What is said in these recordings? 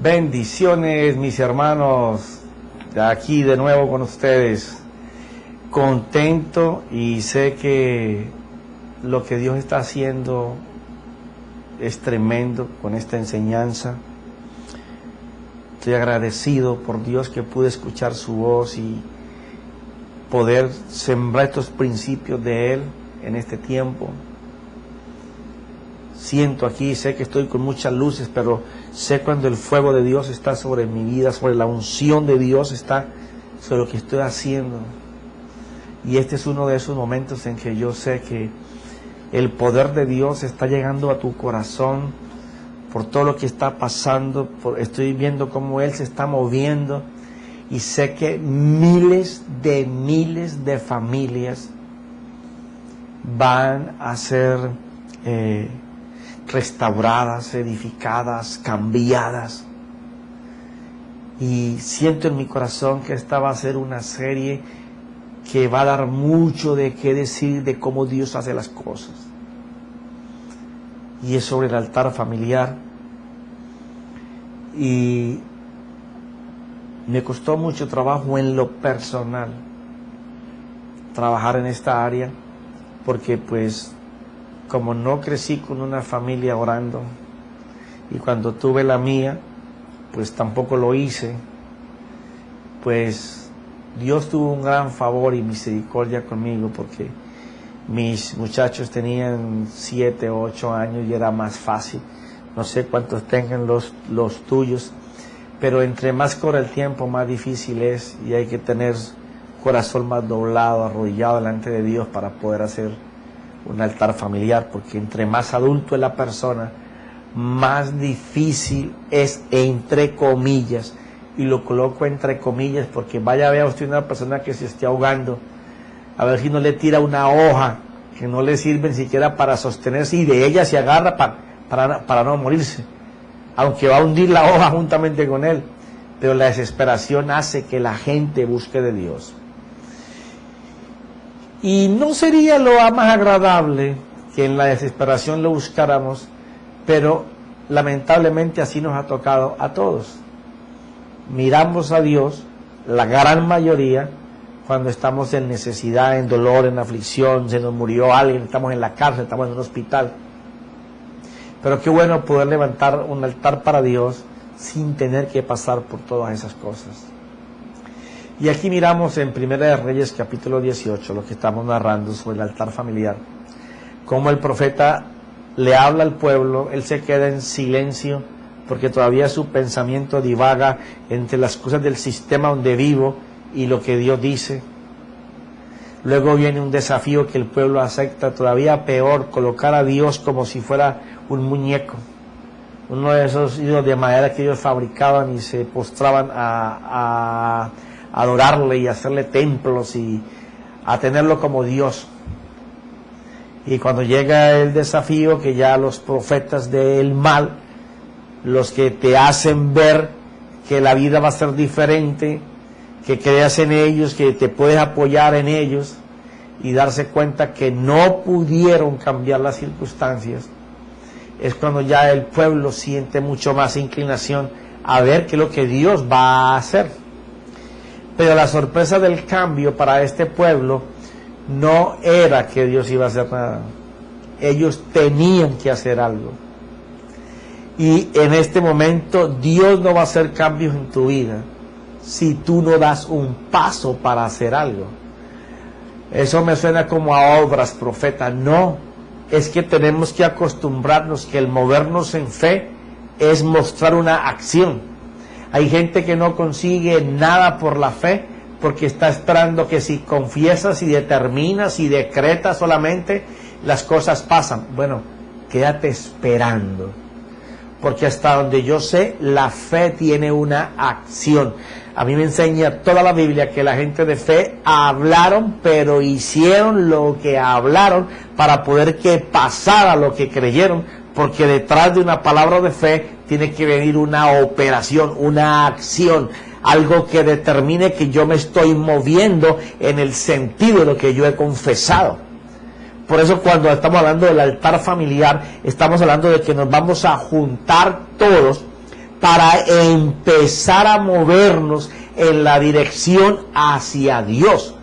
Bendiciones, mis hermanos, aquí de nuevo con ustedes, contento, y sé que lo que Dios está haciendo es tremendo con esta enseñanza. Estoy agradecido por Dios que pude escuchar su voz y poder sembrar estos principios de Él en este tiempo. Siento aquí, sé que estoy con muchas luces, pero sé cuando el fuego de Dios está sobre mi vida, sobre la unción de Dios está sobre lo que estoy haciendo. Y este es uno de esos momentos en que yo sé que el poder de Dios está llegando a tu corazón por todo lo que está pasando. Estoy viendo cómo Él se está moviendo y sé que miles de familias van a ser restauradas, edificadas, cambiadas. Y siento en mi corazón que esta va a ser una serie que va a dar mucho de qué decir de cómo Dios hace las cosas. Y es sobre el altar familiar. Y me costó mucho trabajo en lo personal trabajar en esta área, porque pues como no crecí con una familia orando, y cuando tuve la mía, pues tampoco lo hice, pues Dios tuvo un gran favor y misericordia conmigo, porque mis muchachos tenían 7 o 8 años y era más fácil. No sé cuántos tengan los tuyos, pero entre más corre el tiempo, más difícil es, y hay que tener corazón más doblado, arrodillado delante de Dios para poder hacer un altar familiar, porque entre más adulto es la persona, más difícil es, entre comillas, y lo coloco entre comillas porque vea usted una persona que se esté ahogando, a ver si no le tira una hoja que no le sirve ni siquiera para sostenerse, y de ella se agarra para no morirse, aunque va a hundir la hoja juntamente con él. Pero la desesperación hace que la gente busque de Dios. Y no sería lo más agradable que en la desesperación lo buscáramos, pero lamentablemente así nos ha tocado a todos. Miramos a Dios, la gran mayoría, cuando estamos en necesidad, en dolor, en aflicción, se nos murió alguien, estamos en la cárcel, estamos en un hospital. Pero qué bueno poder levantar un altar para Dios sin tener que pasar por todas esas cosas. Y aquí miramos en Primera de Reyes capítulo 18, lo que estamos narrando sobre el altar familiar, cómo el profeta le habla al pueblo. Él se queda en silencio porque todavía su pensamiento divaga entre las cosas del sistema donde vivo y lo que Dios dice. Luego viene un desafío que el pueblo acepta, todavía peor, colocar a Dios como si fuera un muñeco, uno de esos ídolos de madera que ellos fabricaban y se postraban a adorarle y hacerle templos y a tenerlo como Dios. Y cuando llega el desafío, que ya los profetas del mal, los que te hacen ver que la vida va a ser diferente, que creas en ellos, que te puedes apoyar en ellos, y darse cuenta que no pudieron cambiar las circunstancias, es cuando ya el pueblo siente mucho más inclinación a ver qué es lo que Dios va a hacer. Pero la sorpresa del cambio para este pueblo no era que Dios iba a hacer nada. Ellos tenían que hacer algo. Y en este momento Dios no va a hacer cambios en tu vida si tú no das un paso para hacer algo. Eso me suena como a obras, profeta. No, es que tenemos que acostumbrarnos que el movernos en fe es mostrar una acción. Hay gente que no consigue nada por la fe porque está esperando que si confiesas y determinas y decretas solamente, las cosas pasan. Bueno, quédate esperando, porque hasta donde yo sé, la fe tiene una acción. A mí me enseña toda la Biblia que la gente de fe hablaron, pero hicieron lo que hablaron para poder que pasara lo que creyeron, porque detrás de una palabra de fe tiene que venir una operación, una acción, algo que determine que yo me estoy moviendo en el sentido de lo que yo he confesado. Por eso cuando estamos hablando del altar familiar, estamos hablando de que nos vamos a juntar todos para empezar a movernos en la dirección hacia Dios,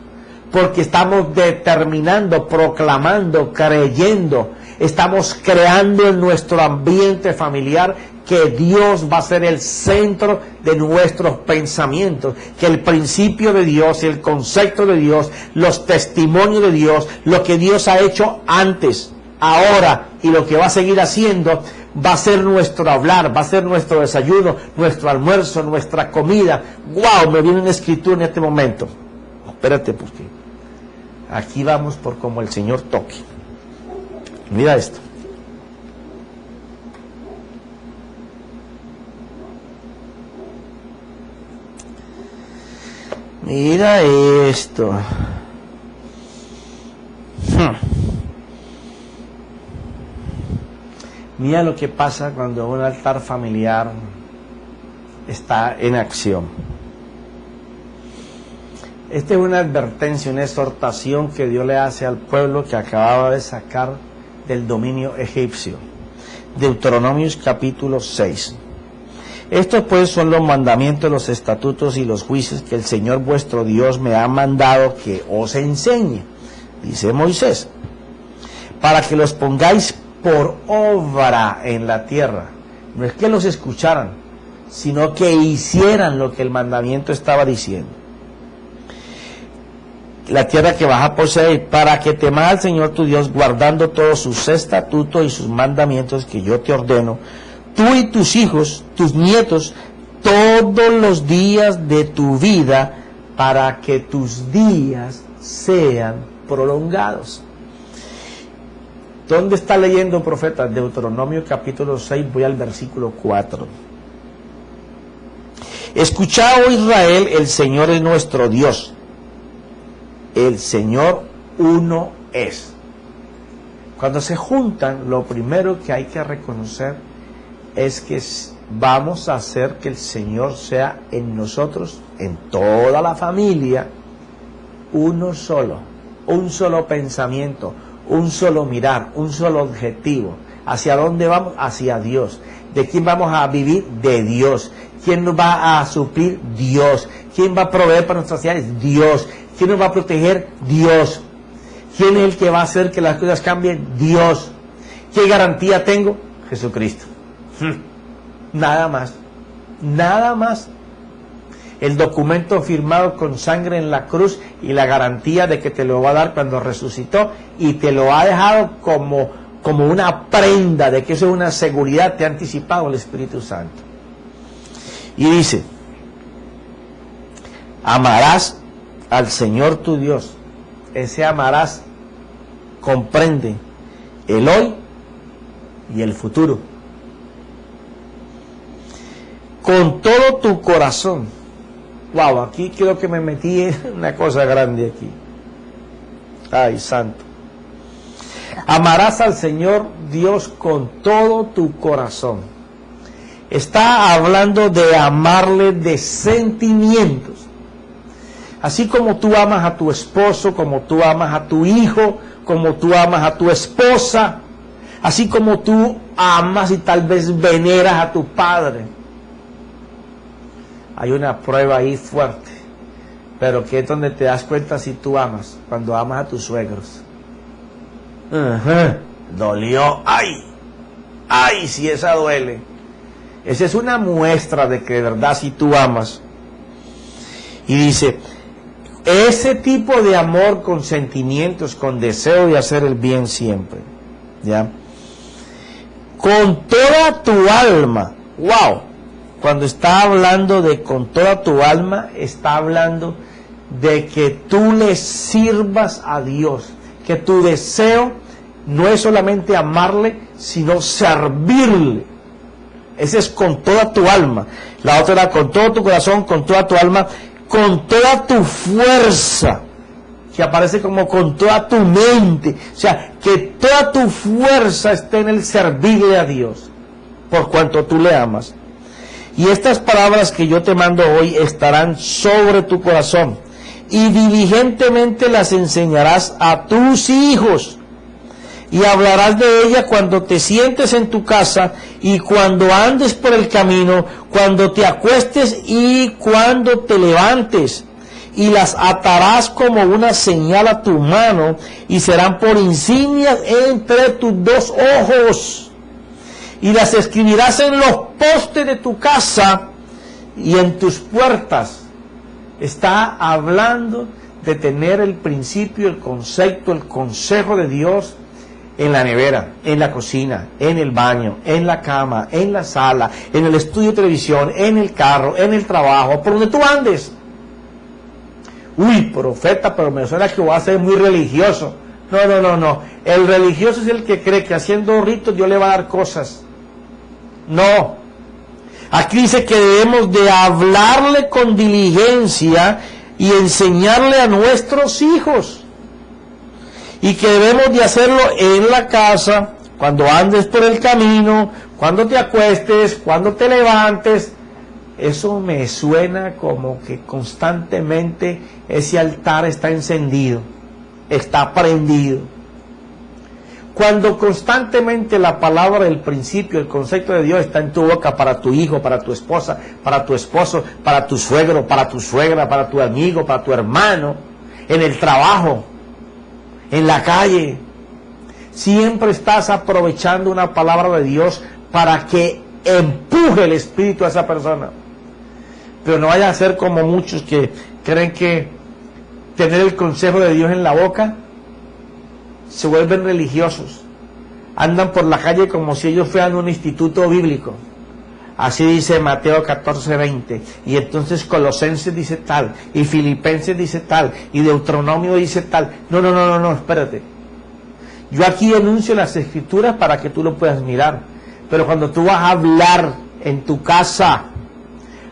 porque estamos determinando, proclamando, creyendo, estamos creando en nuestro ambiente familiar que Dios va a ser el centro de nuestros pensamientos, que el principio de Dios, el concepto de Dios, los testimonios de Dios, lo que Dios ha hecho antes, ahora y lo que va a seguir haciendo, va a ser nuestro hablar, va a ser nuestro desayuno, nuestro almuerzo, nuestra comida. ¡Wow! Me viene una escritura en este momento. Espérate, porque aquí vamos por como el Señor toque. Mira esto. Mira esto. Mira lo que pasa cuando un altar familiar está en acción. Esta es una advertencia, una exhortación que Dios le hace al pueblo que acababa de sacar del dominio egipcio. Deuteronomios capítulo 6. Estos pues son los mandamientos, los estatutos y los juicios que el Señor vuestro Dios me ha mandado que os enseñe, dice Moisés, para que los pongáis por obra en la tierra. No es que los escucharan, sino que hicieran lo que el mandamiento estaba diciendo. La tierra que vas a poseer, para que temas al Señor tu Dios, guardando todos sus estatutos y sus mandamientos que yo te ordeno, tú y tus hijos, tus nietos, todos los días de tu vida, para que tus días sean prolongados. ¿Dónde está leyendo, profeta? Deuteronomio capítulo 6, voy al versículo 4. Escuchad, oh Israel, el Señor es nuestro Dios. El Señor uno es. Cuando se juntan, lo primero que hay que reconocer es que vamos a hacer que el Señor sea en nosotros, en toda la familia, uno solo, un solo pensamiento, un solo mirar, un solo objetivo. ¿Hacia dónde vamos? Hacia Dios. ¿De quién vamos a vivir? De Dios. ¿Quién nos va a suplir? Dios. ¿Quién va a proveer para nuestras necesidades? Dios. ¿Quién nos va a proteger? Dios. ¿Quién es el que va a hacer que las cosas cambien? Dios. ¿Qué garantía tengo? Jesucristo. Nada más. Nada más. El documento firmado con sangre en la cruz y la garantía de que te lo va a dar cuando resucitó y te lo ha dejado como una prenda de que eso es una seguridad, te ha anticipado el Espíritu Santo. Y dice, amarás al Señor tu Dios. Ese amarás comprende el hoy y el futuro. Con todo tu corazón. Wow, aquí creo que me metí en una cosa grande aquí. Ay, santo. Amarás al Señor Dios con todo tu corazón. Está hablando de amarle de sentimientos. Así como tú amas a tu esposo, como tú amas a tu hijo, como tú amas a tu esposa, así como tú amas y tal vez veneras a tu padre. Hay una prueba ahí fuerte, pero que es donde te das cuenta si tú amas, cuando amas a tus suegros. Dolió, ay, si esa duele. Esa es una muestra de que de verdad si tú amas. Y dice, ese tipo de amor con sentimientos, con deseo de hacer el bien siempre, ¿ya? Con toda tu alma, wow. Cuando está hablando de con toda tu alma, está hablando de que tú le sirvas a Dios, que tu deseo no es solamente amarle, sino servirle. Ese es con toda tu alma. La otra era con todo tu corazón, con toda tu alma, con toda tu fuerza, que aparece como con toda tu mente. O sea, que toda tu fuerza esté en el servirle a Dios, por cuanto tú le amas. Y estas palabras que yo te mando hoy estarán sobre tu corazón, y diligentemente las enseñarás a tus hijos. y hablarás de ella cuando te sientes en tu casa y cuando andes por el camino, cuando te acuestes y cuando te levantes. Y las atarás como una señal a tu mano y serán por insignias entre tus dos ojos. Y las escribirás en los postes de tu casa y en tus puertas. Está hablando de tener el principio, el concepto, el consejo de Dios en la nevera, en la cocina, en el baño, en la cama, en la sala, en el estudio de televisión, en el carro, en el trabajo, por donde tú andes. Uy, profeta, pero me suena que voy a ser muy religioso. No. El religioso es el que cree que haciendo ritos Dios le va a dar cosas. No. Aquí dice que debemos de hablarle con diligencia y enseñarle a nuestros hijos. Y que debemos de hacerlo en la casa, cuando andes por el camino, cuando te acuestes, cuando te levantes. Eso me suena como que constantemente ese altar está encendido, está prendido. Cuando constantemente la palabra del principio, el concepto de Dios está en tu boca para tu hijo, para tu esposa, para tu esposo, para tu suegro, para tu suegra, para tu amigo, para tu hermano, en el trabajo, en la calle, siempre estás aprovechando una palabra de Dios para que empuje el espíritu a esa persona. Pero no vaya a ser como muchos que creen que tener el consejo de Dios en la boca se vuelven religiosos. Andan por la calle como si ellos fueran un instituto bíblico. Así dice Mateo 14:20. Y entonces Colosenses dice tal, y Filipenses dice tal, y Deuteronomio dice tal. No, espérate. Yo aquí enuncio las escrituras para que tú lo puedas mirar. Pero cuando tú vas a hablar en tu casa,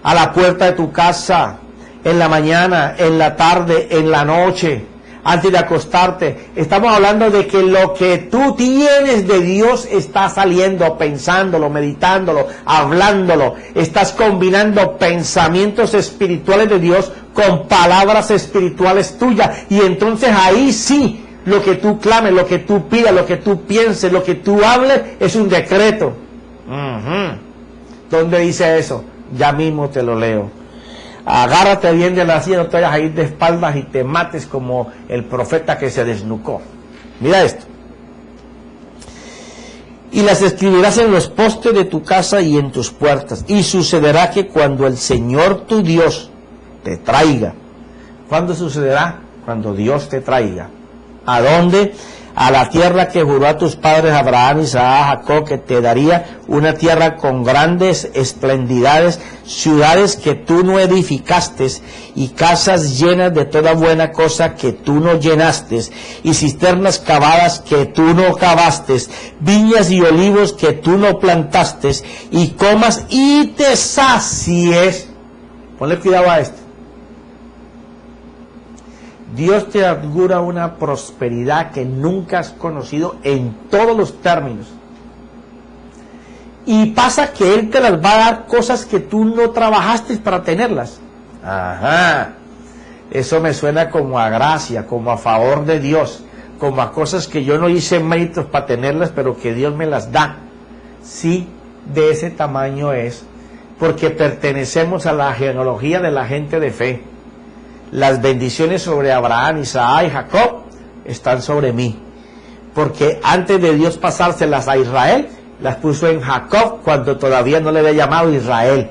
a la puerta de tu casa, en la mañana, en la tarde, en la noche, antes de acostarte, estamos hablando de que lo que tú tienes de Dios está saliendo, pensándolo, meditándolo, hablándolo. Estás combinando pensamientos espirituales de Dios con palabras espirituales tuyas. Y entonces ahí sí, lo que tú clames, lo que tú pidas, lo que tú pienses, lo que tú hables, es un decreto. ¿Dónde dice eso? Ya mismo te lo leo. Agárrate bien de la silla, no te vayas a ir de espaldas y te mates como el profeta que se desnucó. Mira esto. Y las escribirás en los postes de tu casa y en tus puertas. Y sucederá que cuando el Señor tu Dios te traiga. ¿Cuándo sucederá? Cuando Dios te traiga. ¿A dónde? A la tierra que juró a tus padres Abraham, Isaac, Jacob, que te daría, una tierra con grandes esplendidades, ciudades que tú no edificaste, y casas llenas de toda buena cosa que tú no llenaste, y cisternas cavadas que tú no cavaste, viñas y olivos que tú no plantaste, y comas y te sacies. Ponle cuidado a esto. Dios te augura una prosperidad que nunca has conocido en todos los términos. Y pasa que Él te las va a dar cosas que tú no trabajaste para tenerlas. Ajá. Eso me suena como a gracia, como a favor de Dios, como a cosas que yo no hice méritos para tenerlas, pero que Dios me las da. Sí, de ese tamaño es, porque pertenecemos a la genealogía de la gente de fe. Las bendiciones sobre Abraham, Isaac y Jacob están sobre mí, porque antes de Dios pasárselas a Israel, las puso en Jacob cuando todavía no le había llamado Israel,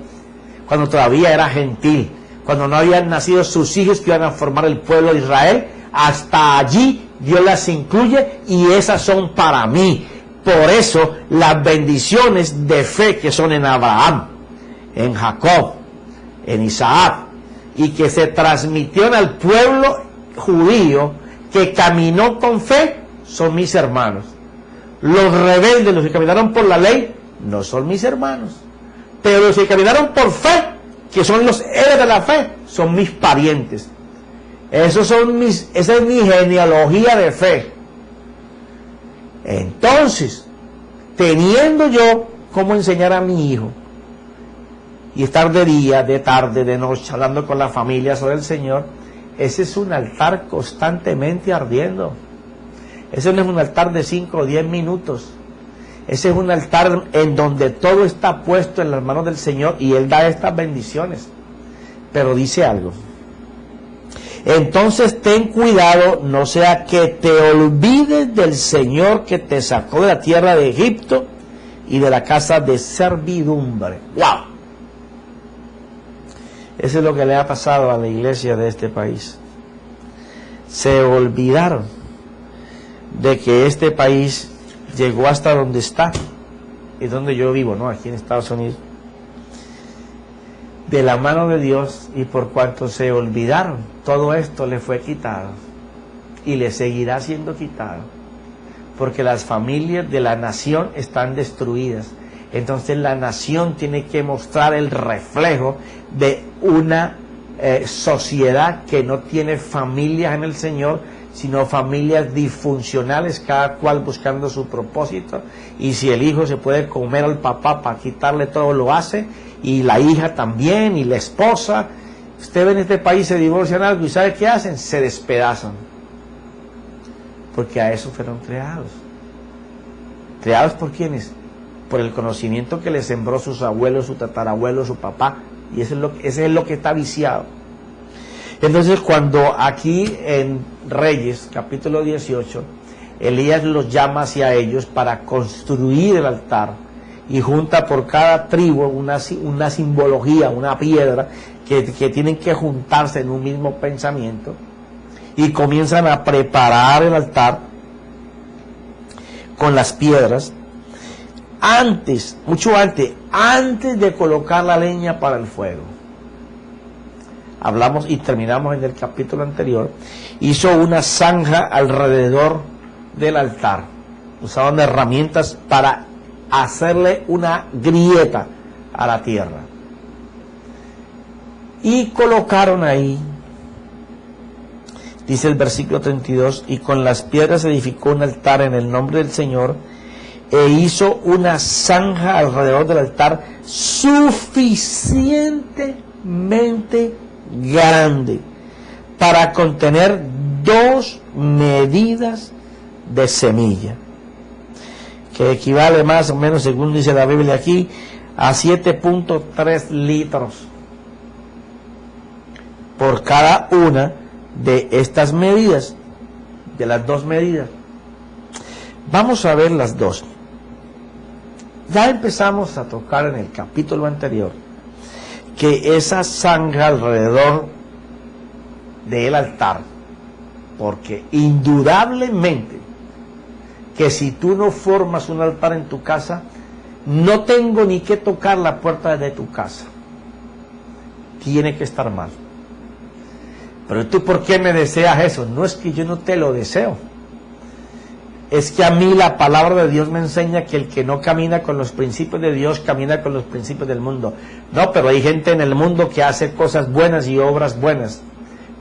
cuando todavía era gentil, cuando no habían nacido sus hijos que iban a formar el pueblo de Israel. Hasta allí Dios las incluye y esas son para mí. Por eso las bendiciones de fe que son en Abraham, en Jacob, en Isaac, y que se transmitieron al pueblo judío que caminó con fe, son mis hermanos. Los rebeldes, los que caminaron por la ley, no son mis hermanos. Pero los que caminaron por fe, que son los héroes de la fe, son mis parientes. Esa es mi genealogía de fe. Entonces, teniendo yo cómo enseñar a mi hijo, y estar de día, de tarde, de noche, hablando con la familia sobre el Señor, ese es un altar constantemente ardiendo. Ese no es un altar de 5 o 10 minutos. Ese es un altar en donde todo está puesto en las manos del Señor y Él da estas bendiciones. Pero dice algo. Entonces ten cuidado, no sea que te olvides del Señor que te sacó de la tierra de Egipto y de la casa de servidumbre. ¡Wow! Eso es lo que le ha pasado a la iglesia de este país. Se olvidaron de que este país llegó hasta donde está, y donde yo vivo, ¿no? Aquí en Estados Unidos, de la mano de Dios, y por cuanto se olvidaron, todo esto le fue quitado, y le seguirá siendo quitado, porque las familias de la nación están destruidas. Entonces la nación tiene que mostrar el reflejo de una sociedad que no tiene familias en el Señor, sino familias disfuncionales, cada cual buscando su propósito, y si el hijo se puede comer al papá para quitarle todo, lo hace, y la hija también, y la esposa. Usted ve en este país, se divorcian algo, y ¿sabe qué hacen? Se despedazan, porque a eso fueron creados. ¿Creados por quiénes? Por el conocimiento que les sembró sus abuelos, su tatarabuelo, su papá, y ese es lo que está viciado. Entonces, cuando aquí en Reyes, capítulo 18, Elías los llama hacia ellos para construir el altar, y junta por cada tribu una simbología, una piedra, que tienen que juntarse en un mismo pensamiento, y comienzan a preparar el altar con las piedras, mucho antes de colocar la leña para el fuego. Hablamos y terminamos en el capítulo anterior. Hizo una zanja alrededor del altar. Usaban herramientas para hacerle una grieta a la tierra. Y colocaron ahí, dice el versículo 32, y con las piedras edificó un altar en el nombre del Señor, e hizo una zanja alrededor del altar suficientemente grande para contener 2 medidas de semilla, que equivale más o menos, según dice la Biblia aquí, a 7.3 litros por cada una de estas medidas, de las 2 medidas. Vamos a ver las 2. Ya empezamos a tocar en el capítulo anterior que esa zanja alrededor del altar, porque indudablemente que si tú no formas un altar en tu casa, no tengo ni que tocar la puerta de tu casa, tiene que estar mal. Pero tú, ¿por qué me deseas eso? No es que yo no te lo deseo, es que a mí la palabra de Dios me enseña que el que no camina con los principios de Dios, camina con los principios del mundo. No, pero hay gente en el mundo que hace cosas buenas y obras buenas.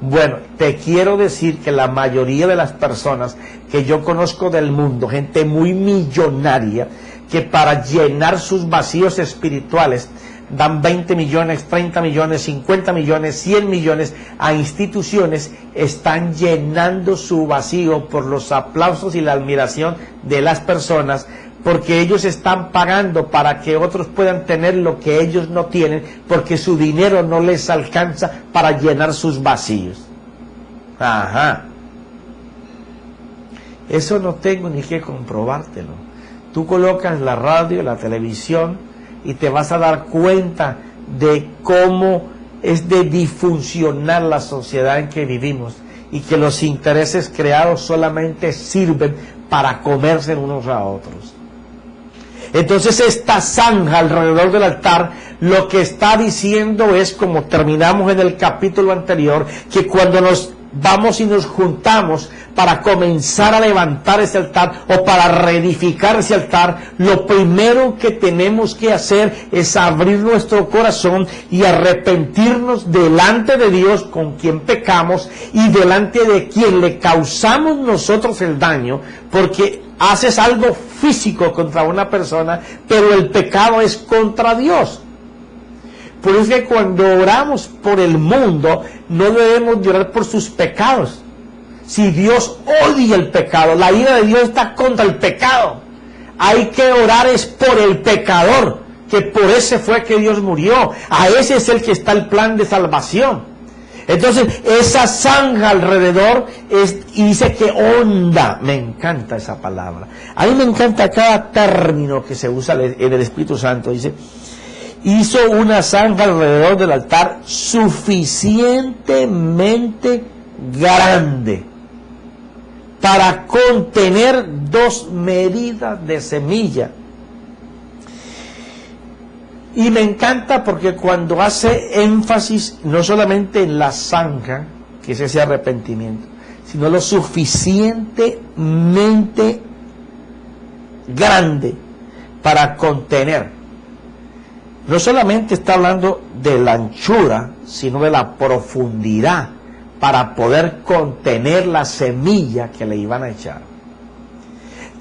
Bueno, te quiero decir que la mayoría de las personas que yo conozco del mundo, gente muy millonaria, que para llenar sus vacíos espirituales dan 20 millones, 30 millones, 50 millones, 100 millones a instituciones, están llenando su vacío por los aplausos y la admiración de las personas, porque ellos están pagando para que otros puedan tener lo que ellos no tienen, porque su dinero no les alcanza para llenar sus vacíos. Ajá. Eso no tengo ni que comprobártelo. Tú colocas la radio, la televisión, y te vas a dar cuenta de cómo es de disfuncional la sociedad en que vivimos, y que los intereses creados solamente sirven para comerse unos a otros. Entonces esta zanja alrededor del altar lo que está diciendo es, como terminamos en el capítulo anterior, que cuando nos vamos y nos juntamos para comenzar a levantar ese altar o para reedificar ese altar, lo primero que tenemos que hacer es abrir nuestro corazón y arrepentirnos delante de Dios, con quien pecamos, y delante de quien le causamos nosotros el daño, porque haces algo físico contra una persona, pero el pecado es contra Dios. Por eso es que cuando oramos por el mundo, no debemos de orar por sus pecados, Si Dios odia el pecado, la ira de Dios está contra el pecado. Hay que orar es por el pecador, que por ese fue que Dios murió. A ese es el que está el plan de salvación. Entonces, esa zanja alrededor y dice que onda. Me encanta esa palabra. A mí me encanta cada término que se usa en el Espíritu Santo. Dice, hizo una zanja alrededor del altar suficientemente grande para contener 2 medidas de semilla. Y me encanta porque cuando hace énfasis no solamente en la zanja, que es ese arrepentimiento, sino lo suficientemente grande para contener. No solamente está hablando de la anchura, sino de la profundidad para poder contener la semilla que le iban a echar.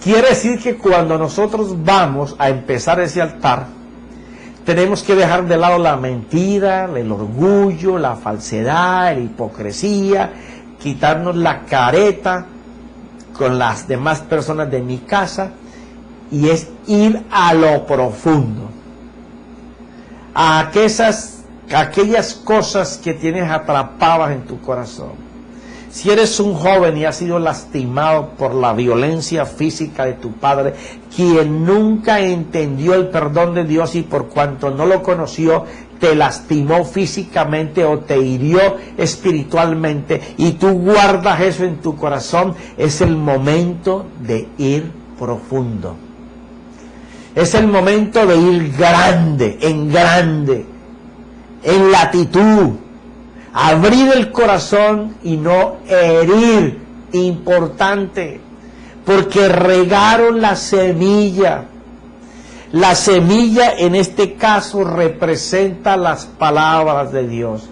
Quiere decir que cuando nosotros vamos a empezar ese altar, tenemos que dejar de lado la mentira, el orgullo, la falsedad, la hipocresía, quitarnos la careta con las demás personas de mi casa, y es ir a lo profundo, a aquellas cosas que tienes atrapadas en tu corazón. Si eres un joven y has sido lastimado por la violencia física de tu padre, quien nunca entendió el perdón de Dios y por cuanto no lo conoció, te lastimó físicamente o te hirió espiritualmente, y tú guardas eso en tu corazón, es el momento de ir profundo. Es el momento de ir grande, en latitud. Abrir el corazón y no herir, importante, porque regaron la semilla. La semilla en este caso representa las palabras de Dios.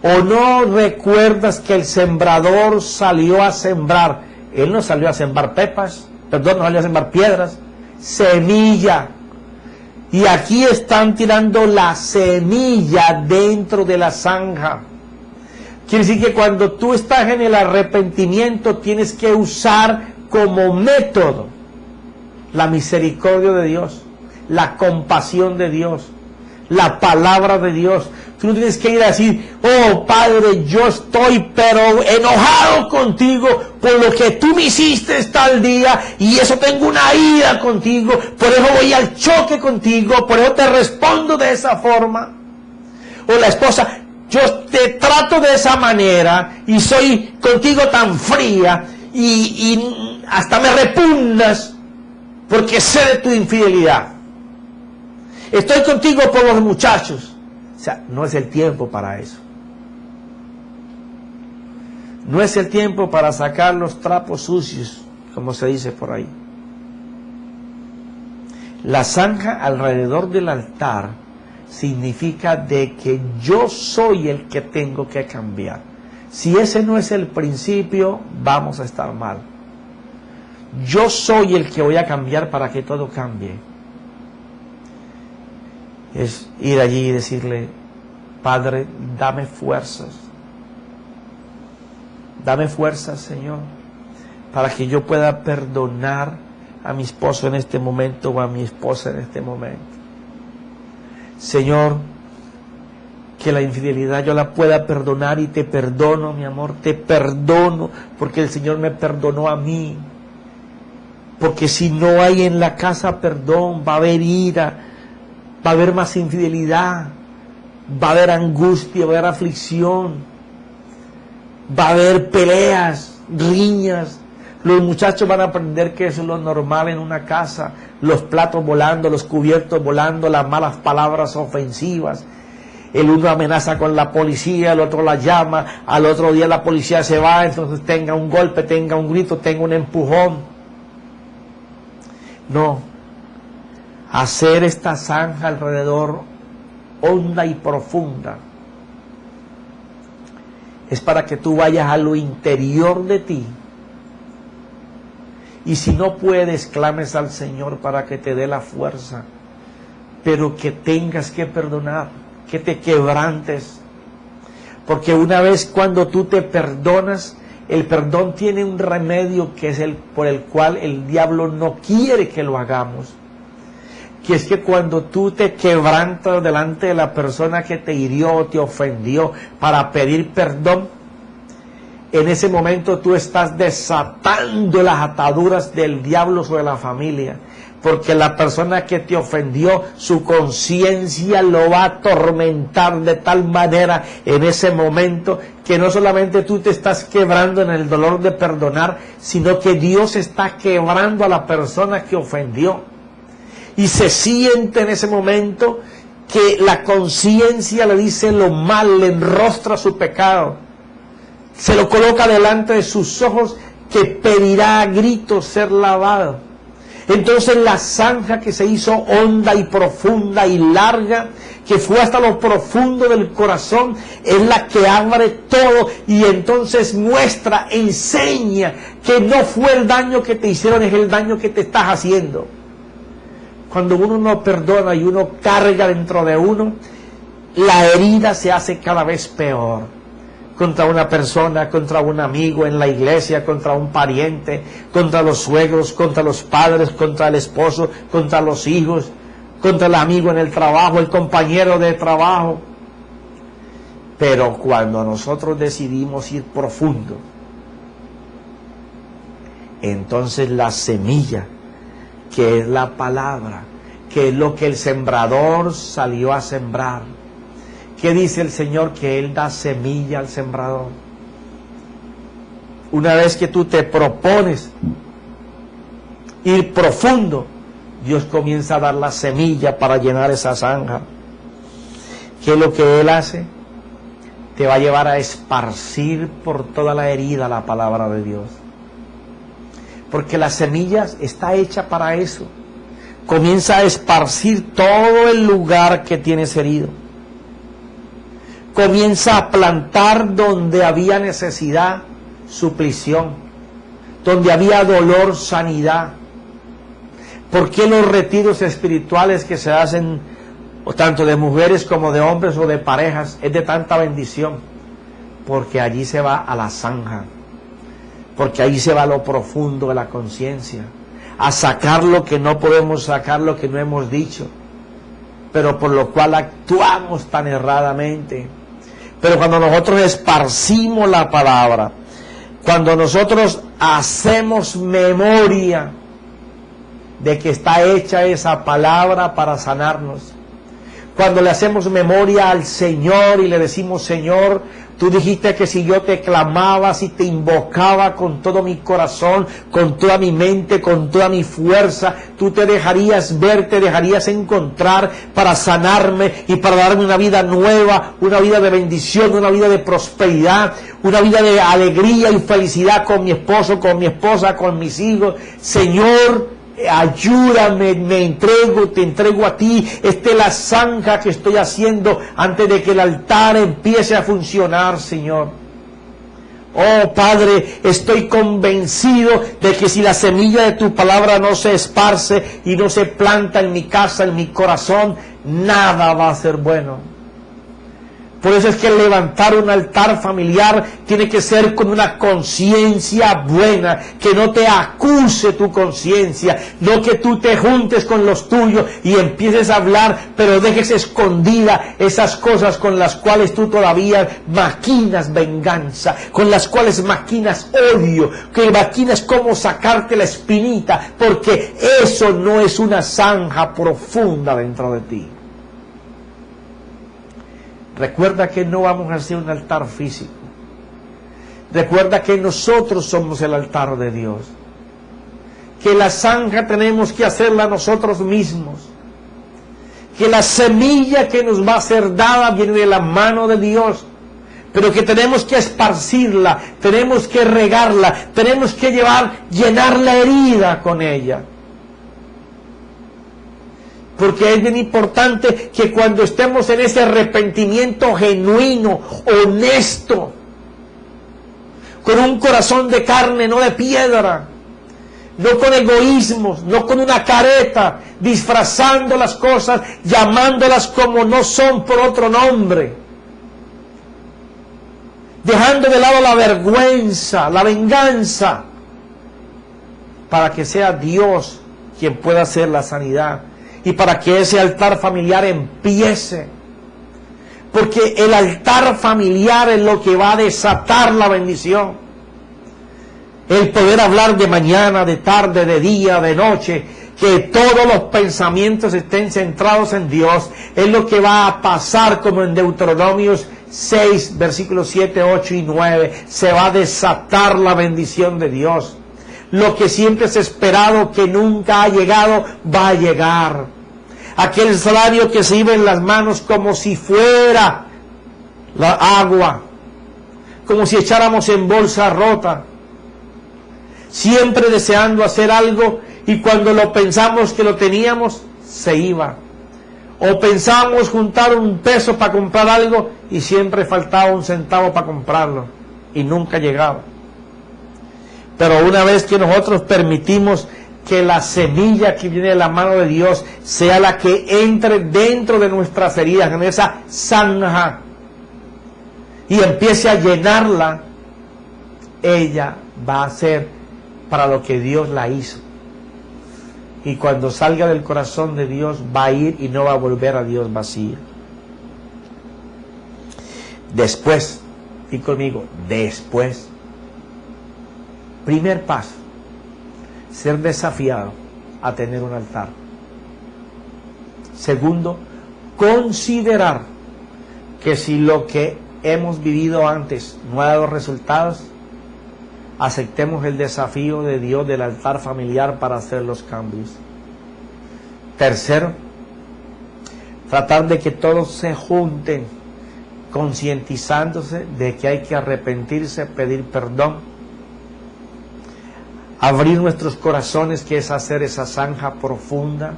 ¿O no recuerdas que el sembrador salió a sembrar? Él no salió a sembrar no salió a sembrar piedras, semilla. Y aquí están tirando la semilla dentro de la zanja. Quiere decir que cuando tú estás en el arrepentimiento tienes que usar como método la misericordia de Dios, la compasión de Dios, la palabra de Dios. Tú no tienes que ir a decir, oh Padre, yo estoy pero enojado contigo por lo que tú me hiciste tal día, y eso tengo una ira contigo, por eso voy al choque contigo, por eso te respondo de esa forma. O la esposa, yo te trato de esa manera y soy contigo tan fría y hasta me repugnas porque sé de tu infidelidad. Estoy contigo por los muchachos. O sea, no es el tiempo para eso. No es el tiempo para sacar los trapos sucios, como se dice por ahí. La zanja alrededor del altar significa de que yo soy el que tengo que cambiar. Si ese no es el principio, vamos a estar mal. Yo soy el que voy a cambiar para que todo cambie. Es ir allí y decirle, Padre, dame fuerzas. Dame fuerzas, Señor, para que yo pueda perdonar a mi esposo en este momento o a mi esposa en este momento. Señor, que la infidelidad yo la pueda perdonar, y te perdono, mi amor, te perdono, porque el Señor me perdonó a mí. Porque si no hay en la casa perdón, va a haber ira, va a haber más infidelidad, va a haber angustia, va a haber aflicción, va a haber peleas, riñas. Los muchachos van a aprender que eso es lo normal en una casa, los platos volando, los cubiertos volando, las malas palabras ofensivas. El uno amenaza con la policía, el otro la llama, al otro día la policía se va, entonces tenga un golpe, tenga un grito, tenga un empujón. No, hacer esta zanja alrededor honda y profunda es para que tú vayas a lo interior de ti. Y si no puedes, clames al Señor para que te dé la fuerza, pero que tengas que perdonar, que te quebrantes, porque una vez cuando tú te perdonas, el perdón tiene un remedio que es el por el cual el diablo no quiere que lo hagamos. Que es que cuando tú te quebrantas delante de la persona que te hirió, te ofendió, para pedir perdón, en ese momento tú estás desatando las ataduras del diablo sobre la familia. Porque la persona que te ofendió, su conciencia lo va a atormentar de tal manera en ese momento que no solamente tú te estás quebrando en el dolor de perdonar, sino que Dios está quebrando a la persona que ofendió. Y se siente en ese momento que la conciencia le dice lo mal, le enrostra su pecado. Se lo coloca delante de sus ojos, que pedirá a gritos ser lavado. Entonces la zanja que se hizo honda y profunda y larga, que fue hasta lo profundo del corazón, es la que abre todo y entonces muestra, enseña que no fue el daño que te hicieron, es el daño que te estás haciendo. Cuando uno no perdona y uno carga dentro de uno, la herida se hace cada vez peor. Contra una persona, contra un amigo en la iglesia, contra un pariente, contra los suegros, contra los padres, contra el esposo, contra los hijos, contra el amigo en el trabajo, el compañero de trabajo. Pero cuando nosotros decidimos ir profundo, entonces la semilla, que es la palabra, que es lo que el sembrador salió a sembrar. ¿Qué dice el Señor? Que Él da semilla al sembrador. Una vez que tú te propones ir profundo, Dios comienza a dar la semilla para llenar esa zanja. ¿Qué es lo que Él hace? Te va a llevar a esparcir por toda la herida la palabra de Dios. Porque la semilla está hecha para eso. Comienza a esparcir todo el lugar que tienes herido. Comienza a plantar donde había necesidad, suplición, donde había dolor, sanidad. ¿Por qué los retiros espirituales que se hacen, tanto de mujeres como de hombres o de parejas, es de tanta bendición? Porque allí se va a la zanja, porque allí se va a lo profundo de la conciencia, a sacar lo que no podemos sacar, lo que no hemos dicho, pero por lo cual actuamos tan erradamente. Pero cuando nosotros esparcimos la palabra, cuando nosotros hacemos memoria de que está hecha esa palabra para sanarnos, cuando le hacemos memoria al Señor y le decimos: Señor, tú dijiste que si yo te clamaba, si te invocaba con todo mi corazón, con toda mi mente, con toda mi fuerza, tú te dejarías ver, te dejarías encontrar para sanarme y para darme una vida nueva, una vida de bendición, una vida de prosperidad, una vida de alegría y felicidad con mi esposo, con mi esposa, con mis hijos. Señor, ayúdame, me entrego, te entrego a ti. Esta es la zanja que estoy haciendo antes de que el altar empiece a funcionar, Señor. Oh Padre, estoy convencido de que si la semilla de tu palabra no se esparce y no se planta en mi casa, en mi corazón, nada va a ser bueno. Por eso es que levantar un altar familiar tiene que ser con una conciencia buena, que no te acuse tu conciencia, no que tú te juntes con los tuyos y empieces a hablar, pero dejes escondida esas cosas con las cuales tú todavía maquinas venganza, con las cuales maquinas odio, que maquinas cómo sacarte la espinita, porque eso no es una zanja profunda dentro de ti. Recuerda que no vamos a hacer un altar físico. Recuerda que nosotros somos el altar de Dios. Que la zanja tenemos que hacerla nosotros mismos. Que la semilla que nos va a ser dada viene de la mano de Dios. Pero que tenemos que esparcirla, tenemos que regarla, tenemos que llenar la herida con ella. Porque es bien importante que cuando estemos en ese arrepentimiento genuino, honesto, con un corazón de carne, no de piedra, no con egoísmos, no con una careta, disfrazando las cosas, llamándolas como no son por otro nombre. dejando de lado la vergüenza, la venganza, para que sea Dios quien pueda hacer la sanidad y para que ese altar familiar empiece. Porque el altar familiar es lo que va a desatar la bendición. El poder hablar de mañana, de tarde, de día, de noche, que todos los pensamientos estén centrados en Dios, es lo que va a pasar, como en Deuteronomios 6, versículos 7, 8 y 9, se va a desatar la bendición de Dios. Lo que siempre es esperado, que nunca ha llegado, va a llegar. Aquel salario que se iba en las manos como si fuera la agua, como si echáramos en bolsa rota, siempre deseando hacer algo, y cuando lo pensamos que lo teníamos, se iba. O pensábamos juntar un peso para comprar algo y siempre faltaba un centavo para comprarlo y nunca llegaba. Pero una vez que nosotros permitimos que la semilla que viene de la mano de Dios sea la que entre dentro de nuestras heridas, en esa zanja, y empiece a llenarla, ella va a ser para lo que Dios la hizo. Y cuando salga del corazón de Dios, va a ir y no va a volver a Dios vacía. Después, y conmigo, después, primer paso, ser desafiado a tener un altar. Segundo, considerar que si lo que hemos vivido antes no ha dado resultados, aceptemos el desafío de Dios del altar familiar para hacer los cambios. Tercero, tratar de que todos se junten, concientizándose de que hay que arrepentirse, pedir perdón, abrir nuestros corazones, que es hacer esa zanja profunda,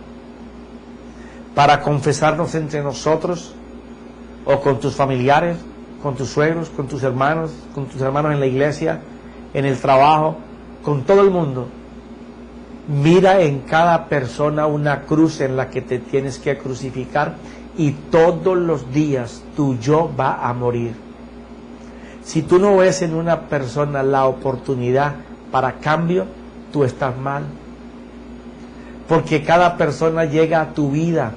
para confesarnos entre nosotros, o con tus familiares, con tus suegros, con tus hermanos en la iglesia, en el trabajo, con todo el mundo. Mira en cada persona una cruz en la que te tienes que crucificar, y todos los días tu yo va a morir. Si tú no ves en una persona la oportunidad para cambio, tú estás mal. Porque cada persona llega a tu vida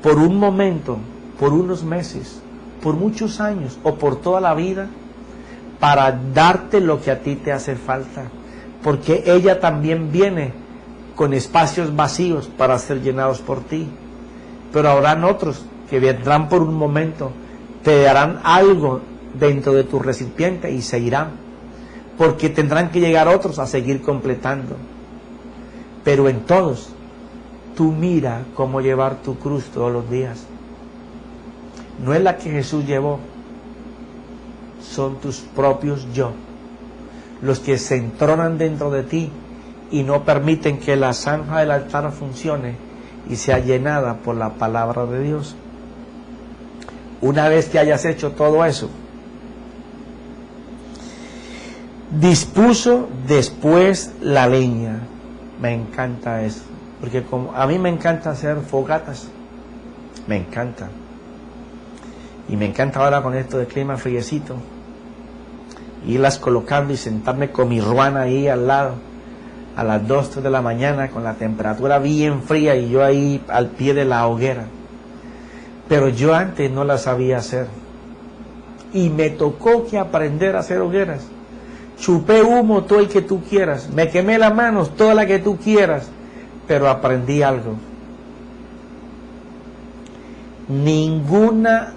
por un momento, por unos meses, por muchos años o por toda la vida, para darte lo que a ti te hace falta. Porque ella también viene con espacios vacíos para ser llenados por ti. Pero habrán otros que vendrán por un momento, te darán algo dentro de tu recipiente y se irán, porque tendrán que llegar otros a seguir completando. Pero en todos, tú mira cómo llevar tu cruz todos los días. No es la que Jesús llevó, son tus propios yo, los que se entronan dentro de ti y no permiten que la zanja del altar funcione y sea llenada por la palabra de Dios. Una vez que hayas hecho todo eso, dispuso después la leña. Me encanta eso, porque como a mí me encanta hacer fogatas, me encanta. Y me encanta ahora con esto de clima friecito, irlas colocando y sentarme con mi ruana ahí al lado, a las 2, 3 de la mañana, con la temperatura bien fría y yo ahí al pie de la hoguera. Pero yo antes no la sabía hacer. Y me tocó que aprender a hacer hogueras. Chupé humo todo el que tú quieras, me quemé las manos toda la que tú quieras, pero aprendí algo. Ninguna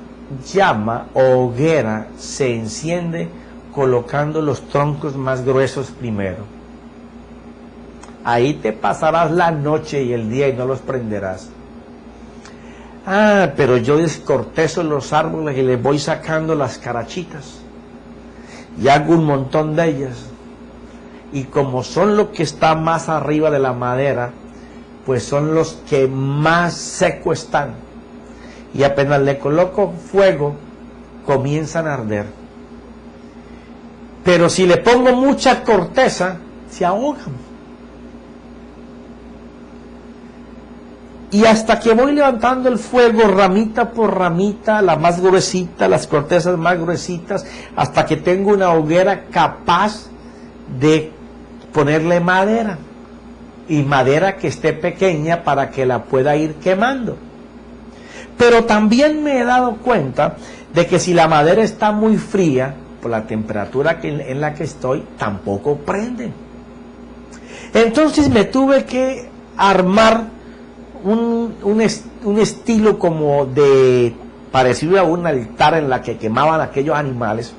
llama o hoguera se enciende colocando los troncos más gruesos primero. Ahí te pasarás la noche y el día y no los prenderás. Ah, pero yo descortezo los árboles y les voy sacando las carachitas y hago un montón de ellas, y como son los que están más arriba de la madera, pues son los que más seco están, y apenas le coloco fuego comienzan a arder. Pero si le pongo mucha corteza, se ahogan. Y hasta que voy levantando el fuego, ramita por ramita, la más gruesita, las cortezas más gruesitas, hasta que tengo una hoguera capaz de ponerle madera. Y madera que esté pequeña para que la pueda ir quemando. Pero también me he dado cuenta de que si la madera está muy fría, por la temperatura en la que estoy, tampoco prende. Entonces me tuve que armar un estilo como de parecido a un altar en la que quemaban aquellos animales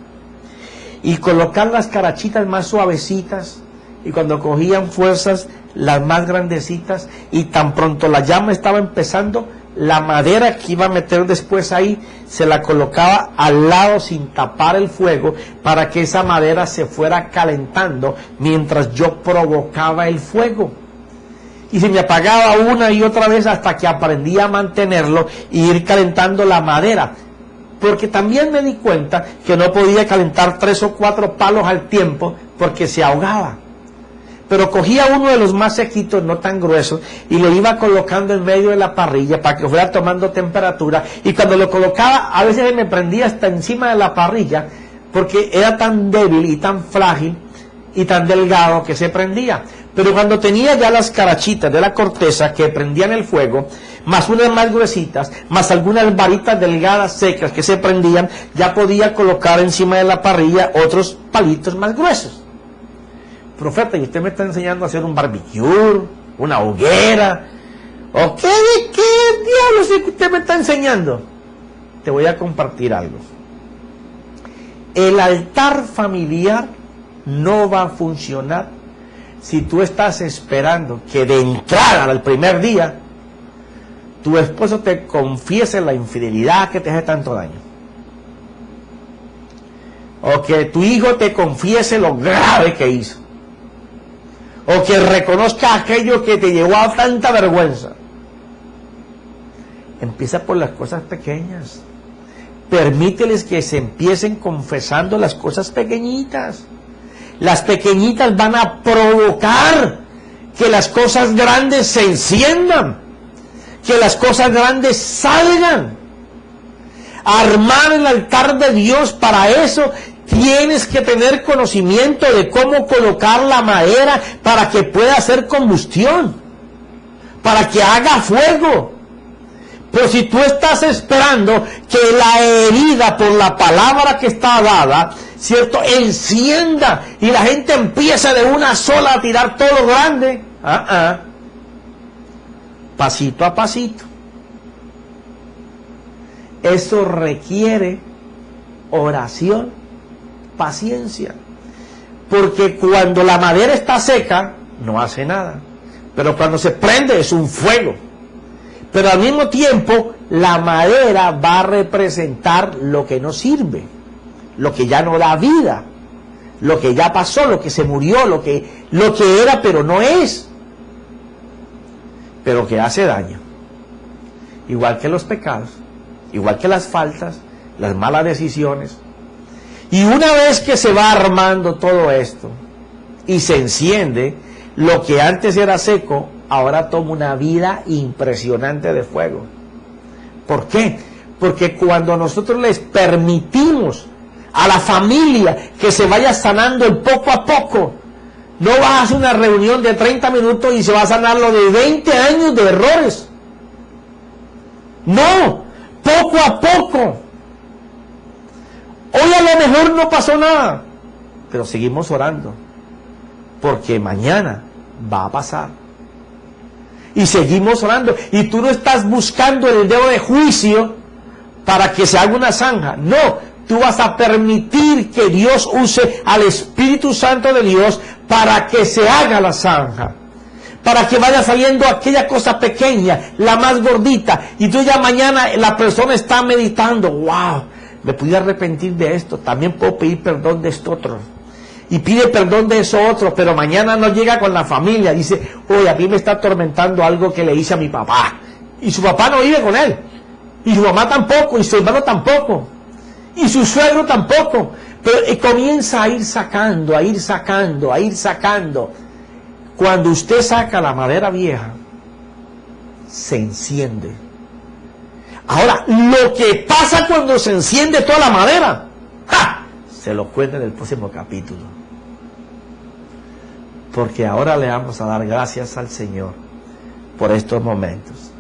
y colocar las carachitas más suavecitas, y cuando cogían fuerzas las más grandecitas, y tan pronto la llama estaba empezando, la madera que iba a meter después ahí se la colocaba al lado sin tapar el fuego para que esa madera se fuera calentando mientras yo provocaba el fuego. Y se me apagaba una y otra vez hasta que aprendí a mantenerlo y ir calentando la madera. Porque también me di cuenta que no podía calentar 3 o 4 palos al tiempo porque se ahogaba. Pero cogía uno de los más sequitos, no tan gruesos, y lo iba colocando en medio de la parrilla para que fuera tomando temperatura, y cuando lo colocaba a veces me prendía hasta encima de la parrilla porque era tan débil y tan frágil y tan delgado que se prendía. Pero cuando tenía ya las carachitas de la corteza que prendían el fuego, más unas más gruesitas, más algunas varitas delgadas secas que se prendían, ya podía colocar encima de la parrilla otros palitos más gruesos. Profeta, ¿y usted me está enseñando a hacer un barbecue, una hoguera? ¿O qué diablos es que usted me está enseñando? Te voy a compartir algo. El altar familiar no va a funcionar si tú estás esperando que de entrada al primer día tu esposo te confiese la infidelidad que te hace tanto daño, o que tu hijo te confiese lo grave que hizo, o que reconozca aquello que te llevó a tanta vergüenza. Empieza por las cosas pequeñas. Permíteles que se empiecen confesando las cosas pequeñitas. Las pequeñitas van a provocar que las cosas grandes se enciendan, que las cosas grandes salgan. Armar el altar de Dios, para eso tienes que tener conocimiento de cómo colocar la madera para que pueda hacer combustión, para que haga fuego. Pero si tú estás esperando que la herida por la palabra que está dada, ¿cierto?, encienda y la gente empieza de una sola a tirar todo lo grande, pasito a pasito. Eso requiere oración, paciencia, porque cuando la madera está seca no hace nada, pero cuando se prende es un fuego. Pero al mismo tiempo la madera va a representar lo que no sirve, lo que ya no da vida, lo que ya pasó, lo que se murió, lo que era pero no es, pero que hace daño, igual que los pecados, igual que las faltas, las malas decisiones. Y una vez que se va armando todo esto y se enciende, lo que antes era seco ahora toma una vida impresionante de fuego. ¿Por qué? Porque cuando nosotros les permitimos a la familia que se vaya sanando el poco a poco, no vas a hacer una reunión de 30 minutos y se va a sanar lo de 20 años de errores. No, poco a poco. Hoy a lo mejor no pasó nada, pero seguimos orando, porque mañana va a pasar. Y seguimos orando, y tú no estás buscando el dedo de juicio para que se haga una zanja. No, tú vas a permitir que Dios use al Espíritu Santo de Dios para que se haga la zanja, para que vaya saliendo aquella cosa pequeña, la más gordita, y tú ya mañana la persona está meditando, wow, me pude arrepentir de esto, también puedo pedir perdón de esto otro, y pide perdón de eso otro, pero mañana no llega con la familia, dice, oye, a mí me está atormentando algo que le hice a mi papá, y su papá no vive con él, y su mamá tampoco, y su hermano tampoco, y su suegro tampoco, pero comienza a ir sacando, a ir sacando, a ir sacando. Cuando usted saca la madera vieja, se enciende. Ahora, lo que pasa cuando se enciende toda la madera, ¡ja!, se lo cuento en el próximo capítulo. Porque ahora le vamos a dar gracias al Señor por estos momentos.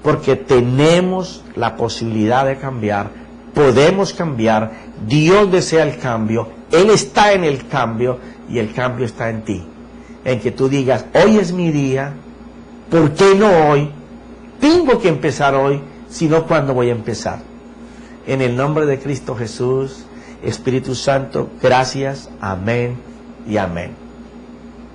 Porque tenemos la posibilidad de cambiar, podemos cambiar, Dios desea el cambio, Él está en el cambio y el cambio está en ti. En que tú digas, hoy es mi día, ¿por qué no hoy? Tengo que empezar hoy, sino cuándo voy a empezar. En el nombre de Cristo Jesús, Espíritu Santo, gracias, amén y amén.